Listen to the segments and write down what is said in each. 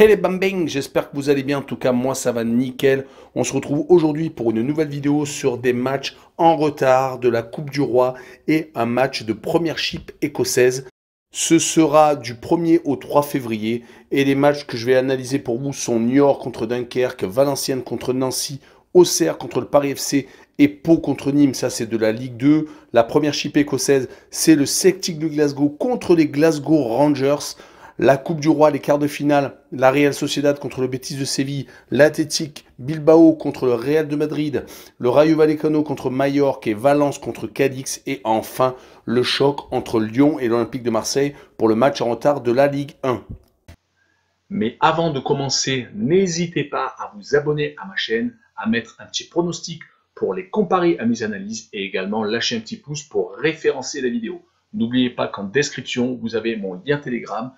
Hey les bambins, j'espère que vous allez bien, en tout cas moi ça va nickel. On se retrouve aujourd'hui pour une nouvelle vidéo sur des matchs en retard de la Coupe du Roi et un match de Premiership écossaise. Ce sera du 1er au 3 février et les matchs que je vais analyser pour vous sont Niort contre Dunkerque, Valenciennes contre Nancy, Auxerre contre le Paris FC et Pau contre Nîmes, ça c'est de la Ligue 2. La Premiership écossaise, c'est le Celtic de Glasgow contre les Glasgow Rangers. La Coupe du Roi, les quarts de finale, la Real Sociedad contre le Betis de Séville, l'Athletic Bilbao contre le Real de Madrid, le Rayo Vallecano contre Majorque et Valence contre Cadix et enfin le choc entre Lyon et l'Olympique de Marseille pour le match en retard de la Ligue 1. Mais avant de commencer, n'hésitez pas à vous abonner à ma chaîne, à mettre un petit pronostic pour les comparer à mes analyses et également lâcher un petit pouce pour référencer la vidéo. N'oubliez pas qu'en description, vous avez mon lien Telegram.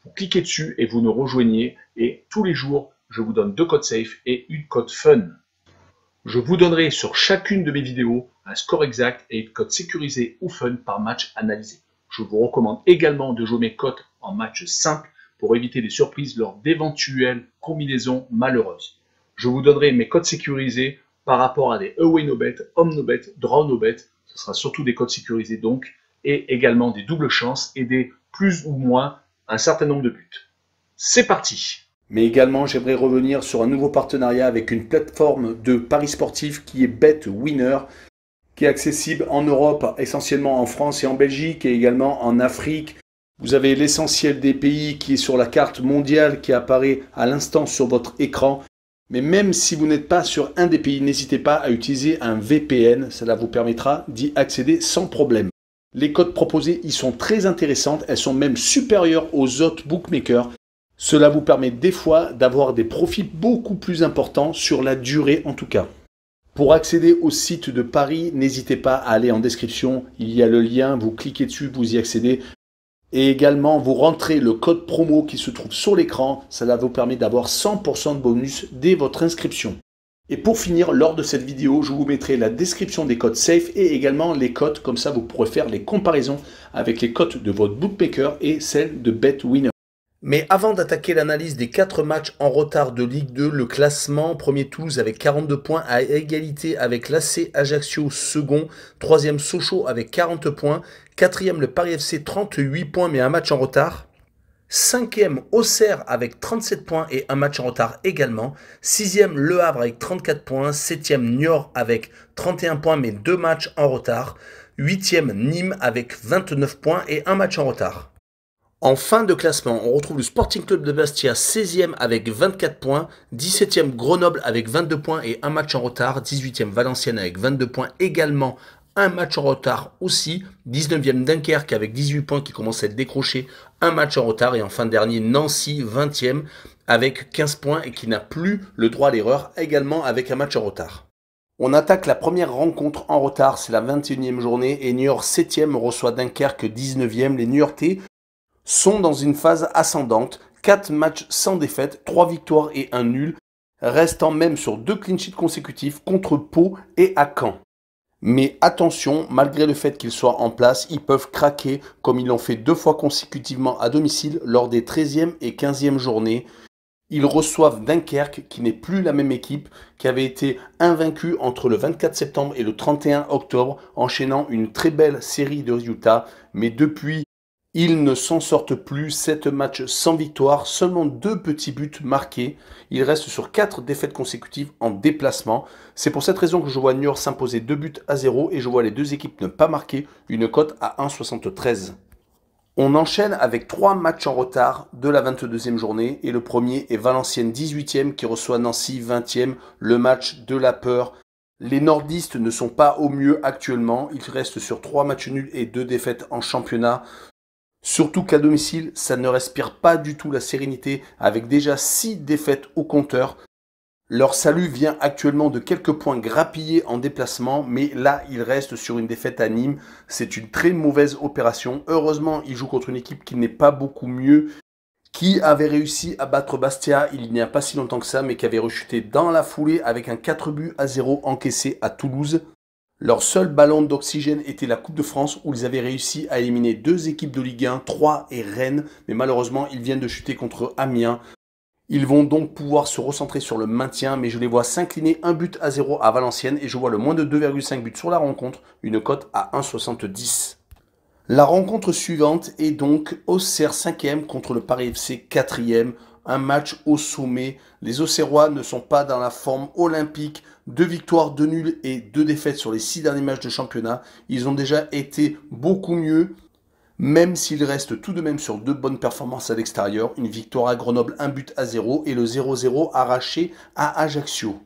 Vous cliquez dessus et vous nous rejoignez et tous les jours, je vous donne 2 codes safe et une code fun. Je vous donnerai sur chacune de mes vidéos un score exact et une code sécurisé ou fun par match analysé. Je vous recommande également de jouer mes codes en match simple pour éviter des surprises lors d'éventuelles combinaisons malheureuses. Je vous donnerai mes codes sécurisés par rapport à des away no bet, home no bet, draw no bet. Ce sera surtout des codes sécurisés donc et également des doubles chances et des plus ou moins un certain nombre de buts. C'est parti! Mais également, j'aimerais revenir sur un nouveau partenariat avec une plateforme de paris sportifs qui est BetWinner, qui est accessible en Europe, essentiellement en France et en Belgique, et également en Afrique. Vous avez l'essentiel des pays qui est sur la carte mondiale qui apparaît à l'instant sur votre écran. Mais même si vous n'êtes pas sur un des pays, n'hésitez pas à utiliser un VPN, cela vous permettra d'y accéder sans problème. Les cotes proposées y sont très intéressantes, elles sont même supérieures aux autres bookmakers. Cela vous permet des fois d'avoir des profits beaucoup plus importants sur la durée en tout cas. Pour accéder au site de Paris, n'hésitez pas à aller en description, il y a le lien, vous cliquez dessus, vous y accédez. Et également, vous rentrez le code promo qui se trouve sur l'écran, cela vous permet d'avoir 100% de bonus dès votre inscription. Et pour finir, lors de cette vidéo, je vous mettrai la description des codes safe et également les cotes, comme ça vous pourrez faire les comparaisons avec les cotes de votre bookmaker et celles de BetWinner. Mais avant d'attaquer l'analyse des 4 matchs en retard de Ligue 2, le classement, premier Toulouse avec 42 points à égalité avec l'AC Ajaccio second, troisième Sochaux avec 40 points, quatrième le Paris FC 38 points mais un match en retard. 5e Auxerre avec 37 points et un match en retard également. 6e Le Havre avec 34 points. 7e Niort avec 31 points mais 2 matchs en retard. 8e Nîmes avec 29 points et un match en retard. En fin de classement, on retrouve le Sporting Club de Bastia 16e avec 24 points. 17e Grenoble avec 22 points et un match en retard. 18e Valenciennes avec 22 points également. Un match en retard aussi, 19e Dunkerque avec 18 points qui commence à être décroché, un match en retard et enfin dernier Nancy 20e avec 15 points et qui n'a plus le droit à l'erreur également avec un match en retard. On attaque la première rencontre en retard, c'est la 21e journée et Niort 7e reçoit Dunkerque 19e. Les Niortais sont dans une phase ascendante, 4 matchs sans défaite, 3 victoires et 1 nul, restant même sur 2 clean sheets consécutifs contre Pau et à Caen. Mais attention, malgré le fait qu'ils soient en place, ils peuvent craquer comme ils l'ont fait 2 fois consécutivement à domicile lors des 13e et 15e journées. Ils reçoivent Dunkerque qui n'est plus la même équipe, qui avait été invaincue entre le 24 septembre et le 31 octobre, enchaînant une très belle série de résultats. Mais depuis, ils ne s'en sortent plus, 7 matchs sans victoire, seulement 2 petits buts marqués. Ils restent sur 4 défaites consécutives en déplacement. C'est pour cette raison que je vois Niort s'imposer 2-0 et je vois les 2 équipes ne pas marquer, une cote à 1,73. On enchaîne avec 3 matchs en retard de la 22e journée et le premier est Valenciennes 18e qui reçoit Nancy 20e, le match de la peur. Les nordistes ne sont pas au mieux actuellement, ils restent sur 3 matchs nuls et 2 défaites en championnat. Surtout qu'à domicile, ça ne respire pas du tout la sérénité avec déjà 6 défaites au compteur. Leur salut vient actuellement de quelques points grappillés en déplacement, mais là, ils restent sur une défaite à Nîmes. C'est une très mauvaise opération. Heureusement, ils jouent contre une équipe qui n'est pas beaucoup mieux, qui avait réussi à battre Bastia il n'y a pas si longtemps que ça, mais qui avait rechuté dans la foulée avec un 4-0 encaissé à Toulouse. Leur seul ballon d'oxygène était la Coupe de France où ils avaient réussi à éliminer 2 équipes de Ligue 1, Troyes et Rennes. Mais malheureusement, ils viennent de chuter contre Amiens. Ils vont donc pouvoir se recentrer sur le maintien, mais je les vois s'incliner 1-0 à Valenciennes et je vois le moins de 2,5 buts sur la rencontre, une cote à 1,70. La rencontre suivante est donc Auxerre 5e contre le Paris FC 4e, un match au sommet. Les Auxerrois ne sont pas dans la forme olympique, 2 victoires, 2 nuls et 2 défaites sur les 6 derniers matchs de championnat. Ils ont déjà été beaucoup mieux, même s'ils restent tout de même sur 2 bonnes performances à l'extérieur. Une victoire à Grenoble, 1-0 et le 0-0 arraché à Ajaccio.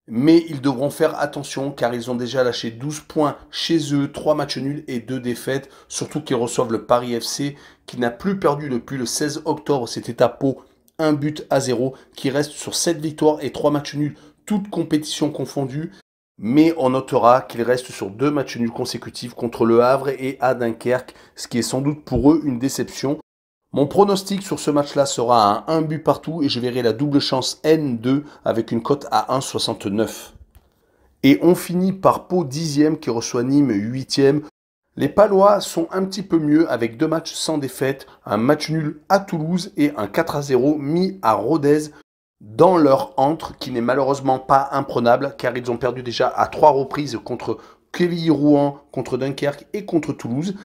Mais ils devront faire attention car ils ont déjà lâché 12 points chez eux, 3 matchs nuls et 2 défaites. Surtout qu'ils reçoivent le Paris FC qui n'a plus perdu depuis le 16 octobre. C'était à Pau, 1-0, qui reste sur 7 victoires et 3 matchs nuls, toutes compétitions confondues. Mais on notera qu'ils restent sur 2 matchs nuls consécutifs contre Le Havre et à Dunkerque, ce qui est sans doute pour eux une déception. Mon pronostic sur ce match-là sera à 1 but partout et je verrai la double chance N2 avec une cote à 1,69. Et on finit par Pau 10e qui reçoit Nîmes 8e. Les Palois sont un petit peu mieux avec 2 matchs sans défaite, un match nul à Toulouse et un 4-0 mis à Rodez dans leur antre qui n'est malheureusement pas imprenable car ils ont perdu déjà à 3 reprises contre Quevilly-Rouen, contre Dunkerque et contre Toulouse.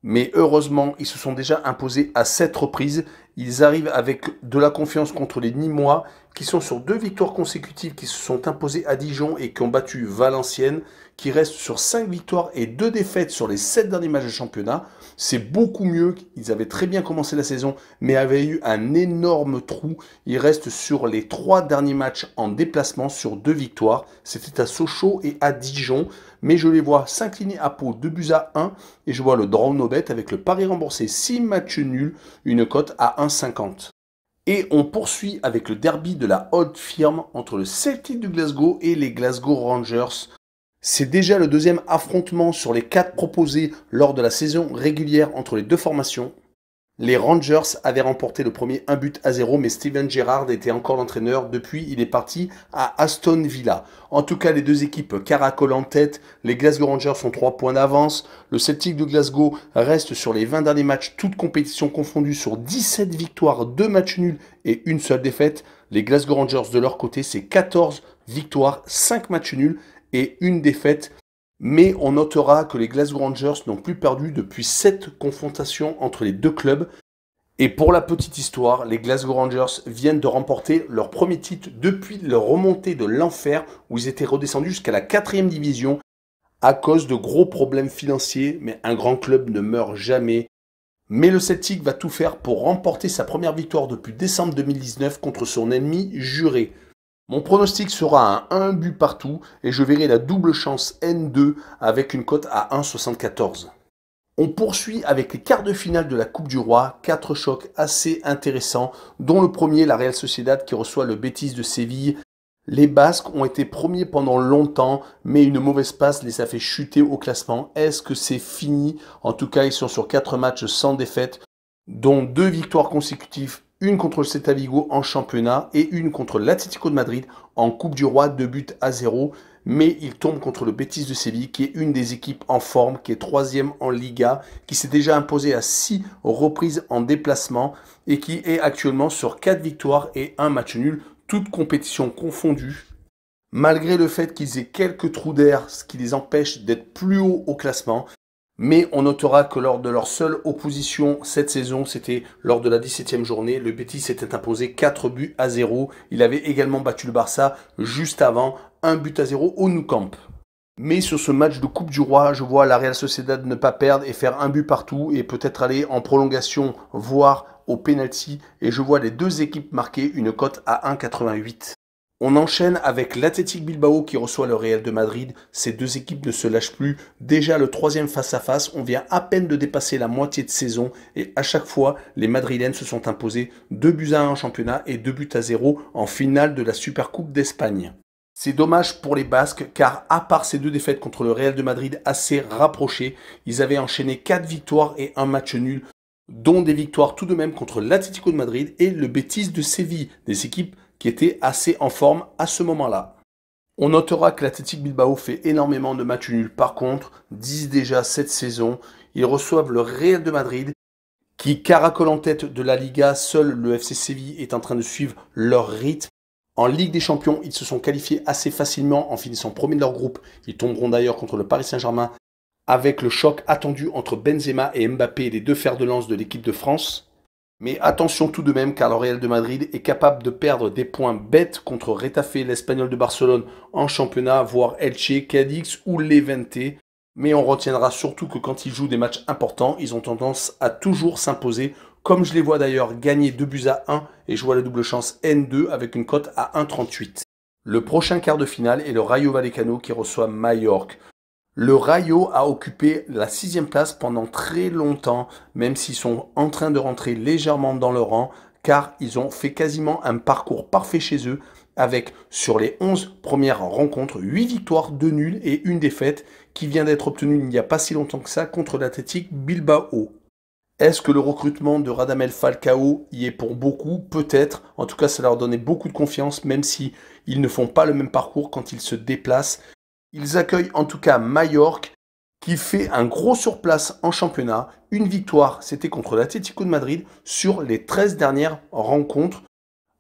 Mais heureusement, ils se sont déjà imposés à 7 reprises. Ils arrivent avec de la confiance contre les Nîmois, qui sont sur 2 victoires consécutives, qui se sont imposés à Dijon et qui ont battu Valenciennes, qui restent sur 5 victoires et 2 défaites sur les 7 derniers matchs de championnat. C'est beaucoup mieux. Ils avaient très bien commencé la saison, mais avaient eu un énorme trou. Ils restent sur les 3 derniers matchs en déplacement sur 2 victoires. C'était à Sochaux et à Dijon. Mais je les vois s'incliner à Pau 2-1 et je vois le draw no bet avec le pari remboursé 6 matchs nuls, une cote à 1,50. Et on poursuit avec le derby de la Old Firm entre le Celtic de Glasgow et les Glasgow Rangers. C'est déjà le deuxième affrontement sur les 4 proposés lors de la saison régulière entre les deux formations. Les Rangers avaient remporté le premier 1-0, mais Steven Gerrard était encore l'entraîneur. Depuis, il est parti à Aston Villa. En tout cas, les deux équipes caracolent en tête. Les Glasgow Rangers ont 3 points d'avance. Le Celtic de Glasgow reste sur les 20 derniers matchs, toutes compétitions confondues, sur 17 victoires, 2 matchs nuls et une seule défaite. Les Glasgow Rangers, de leur côté, c'est 14 victoires, 5 matchs nuls et une défaite. Mais on notera que les Glasgow Rangers n'ont plus perdu depuis 7 confrontations entre les deux clubs. Et pour la petite histoire, les Glasgow Rangers viennent de remporter leur premier titre depuis leur remontée de l'enfer où ils étaient redescendus jusqu'à la 4e division à cause de gros problèmes financiers. Mais un grand club ne meurt jamais. Mais le Celtic va tout faire pour remporter sa première victoire depuis décembre 2019 contre son ennemi juré. Mon pronostic sera à 1 but partout et je verrai la double chance N2 avec une cote à 1,74. On poursuit avec les quarts de finale de la Coupe du Roi, 4 chocs assez intéressants, dont le premier, la Real Sociedad qui reçoit le Betis de Séville. Les Basques ont été premiers pendant longtemps, mais une mauvaise passe les a fait chuter au classement. Est-ce que c'est fini? En tout cas, ils sont sur 4 matchs sans défaite, dont 2 victoires consécutives, une contre le Celta Vigo en championnat et une contre l'Atlético de Madrid en Coupe du Roi, 2-0. Mais ils tombent contre le Betis de Séville, qui est une des équipes en forme, qui est 3e en Liga, qui s'est déjà imposé à 6 reprises en déplacement et qui est actuellement sur 4 victoires et 1 match nul, toutes compétitions confondues. Malgré le fait qu'ils aient quelques trous d'air, ce qui les empêche d'être plus haut au classement. Mais on notera que lors de leur seule opposition cette saison, c'était lors de la 17e journée, le Betis s'était imposé 4-0. Il avait également battu le Barça juste avant, 1-0 au Nou Camp. Mais sur ce match de Coupe du Roi, je vois la Real Sociedad ne pas perdre et faire 1 but partout et peut-être aller en prolongation, voire au penalty. Et je vois les deux équipes marquer une cote à 1,88. On enchaîne avec l'Athletic Bilbao qui reçoit le Real de Madrid. Ces deux équipes ne se lâchent plus. Déjà le 3e face-à-face, on vient à peine de dépasser la moitié de saison et à chaque fois, les Madrilènes se sont imposés 2-1 en championnat et 2-0 en finale de la Supercoupe d'Espagne. C'est dommage pour les Basques car à part ces 2 défaites contre le Real de Madrid assez rapprochées, ils avaient enchaîné 4 victoires et 1 match nul, dont des victoires tout de même contre l'Atlético de Madrid et le Betis de Séville, des équipes qui était assez en forme à ce moment-là. On notera que l'Athletic Bilbao fait énormément de matchs nuls par contre, 10 déjà cette saison. Ils reçoivent le Real de Madrid qui caracole en tête de la Liga. Seul le FC Séville est en train de suivre leur rythme. En Ligue des Champions, ils se sont qualifiés assez facilement en finissant premier de leur groupe. Ils tomberont d'ailleurs contre le Paris Saint-Germain avec le choc attendu entre Benzema et Mbappé, les deux fers de lance de l'équipe de France. Mais attention tout de même car le Real de Madrid est capable de perdre des points bêtes contre Retafe, l'Espagnol de Barcelone en championnat, voire Elche, Cadix ou Levante. Mais on retiendra surtout que quand ils jouent des matchs importants, ils ont tendance à toujours s'imposer, comme je les vois d'ailleurs gagner 2-1 et jouer à la double chance N2 avec une cote à 1,38. Le prochain quart de finale est le Rayo Vallecano qui reçoit Majorque. Le Rayo a occupé la 6e place pendant très longtemps, même s'ils sont en train de rentrer légèrement dans le rang, car ils ont fait quasiment un parcours parfait chez eux, avec sur les 11 premières rencontres, 8 victoires, 2 nuls et une défaite, qui vient d'être obtenue il n'y a pas si longtemps que ça contre l'Athletic Bilbao. Est-ce que le recrutement de Radamel Falcao y est pour beaucoup? Peut-être. En tout cas, ça leur donnait beaucoup de confiance, même si ils ne font pas le même parcours quand ils se déplacent. Ils accueillent en tout cas Majorque, qui fait un gros surplace en championnat. Une victoire, c'était contre l'Atlético de Madrid sur les 13 dernières rencontres.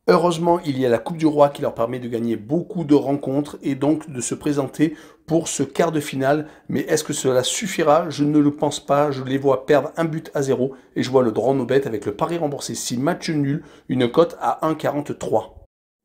Heureusement, il y a la Coupe du Roi qui leur permet de gagner beaucoup de rencontres et donc de se présenter pour ce quart de finale. Mais est-ce que cela suffira? Je ne le pense pas. Je les vois perdre 1-0 et je vois le draw no bet avec le pari remboursé 6 matchs nuls, une cote à 1,43.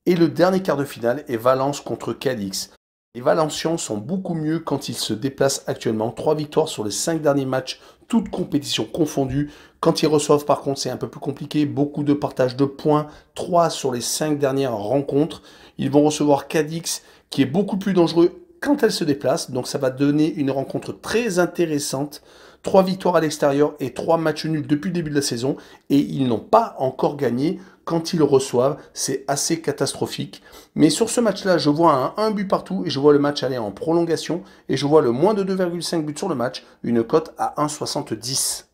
Et le dernier quart de finale est Valence contre Cadix. Les Valencians sont beaucoup mieux quand ils se déplacent actuellement. 3 victoires sur les 5 derniers matchs, toutes compétitions confondues. Quand ils reçoivent par contre, c'est un peu plus compliqué. Beaucoup de partage de points. 3 sur les 5 dernières rencontres. Ils vont recevoir Cadix qui est beaucoup plus dangereux quand elle se déplace. Donc ça va donner une rencontre très intéressante. 3 victoires à l'extérieur et 3 matchs nuls depuis le début de la saison. Et ils n'ont pas encore gagné quand ils le reçoivent. C'est assez catastrophique. Mais sur ce match-là, je vois un but partout et je vois le match aller en prolongation. Et je vois le moins de 2,5 buts sur le match, une cote à 1,70.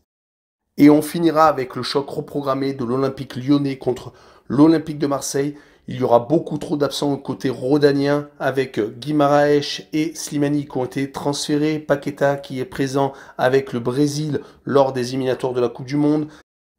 Et on finira avec le choc reprogrammé de l'Olympique lyonnais contre l'Olympique de Marseille. Il y aura beaucoup trop d'absents au côté rhodanien avec Guimaraes et Slimani qui ont été transférés. Paqueta qui est présent avec le Brésil lors des éliminatoires de la Coupe du Monde.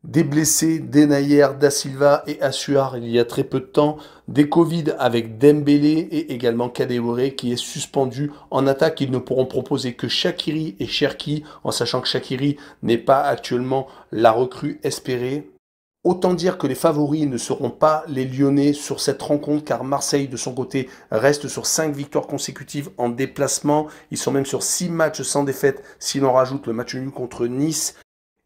Des blessés, Denayer, Da Silva et Assuar il y a très peu de temps. Des Covid avec Dembélé et également Kadewere qui est suspendu en attaque. Ils ne pourront proposer que Shaqiri et Cherki, en sachant que Shaqiri n'est pas actuellement la recrue espérée. Autant dire que les favoris ne seront pas les Lyonnais sur cette rencontre, car Marseille, de son côté, reste sur 5 victoires consécutives en déplacement. Ils sont même sur 6 matchs sans défaite, si l'on rajoute le match nul contre Nice.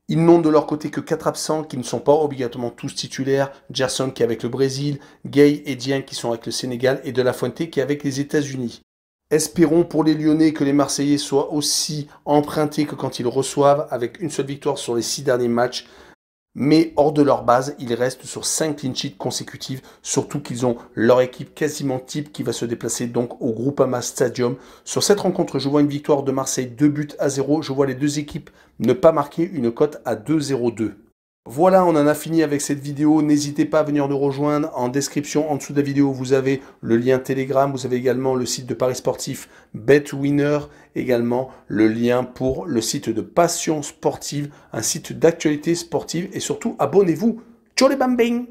Ils n'ont de leur côté que 4 absents qui ne sont pas obligatoirement tous titulaires. Gerson qui est avec le Brésil, Gay et Dieng qui sont avec le Sénégal et De La Fuente qui est avec les États-Unis. Espérons pour les Lyonnais que les Marseillais soient aussi empruntés que quand ils reçoivent, avec une seule victoire sur les 6 derniers matchs. Mais hors de leur base, ils restent sur 5 clean sheets consécutives, surtout qu'ils ont leur équipe quasiment type qui va se déplacer donc au Groupama Stadium. Sur cette rencontre, je vois une victoire de Marseille 2-0. Je vois les deux équipes ne pas marquer, une cote à 2,02. Voilà, on en a fini avec cette vidéo. N'hésitez pas à venir nous rejoindre. En description, en dessous de la vidéo, vous avez le lien Telegram. Vous avez également le site de paris sportif BetWinner. Également le lien pour le site de Passion Sportive, un site d'actualité sportive. Et surtout, abonnez-vous. Ciao les bambins!